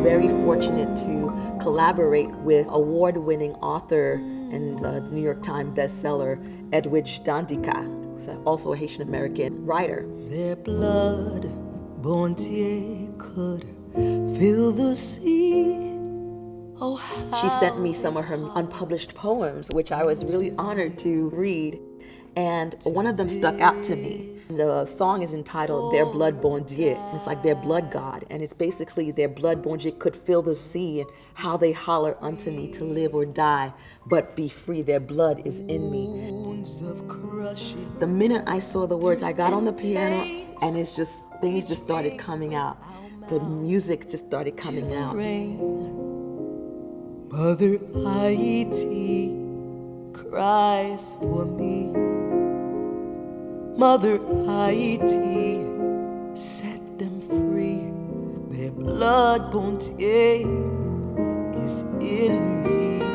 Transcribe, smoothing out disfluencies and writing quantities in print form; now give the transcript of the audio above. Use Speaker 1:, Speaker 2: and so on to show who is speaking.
Speaker 1: very fortunate to collaborate with award-winning author and New York Times bestseller Edwidge Danticat, who's also a Haitian-American writer.
Speaker 2: Their blood, Bondye could fill the sea. Oh,
Speaker 1: she sent me some of her unpublished poems, which I was really honored to read. And one of them stuck out to me. The song is entitled Their Blood Bondye. It's like their blood god. And it's basically their blood Bondye could fill the sea, and how they holler unto me to live or die, but be free. Their blood is in me. The minute I saw the words, I got on the piano, and it's just, things just started coming out. The music just started coming out.
Speaker 2: Mother Haiti cries for me. Mother Haiti, set them free. Their blood, Bondye, is in me.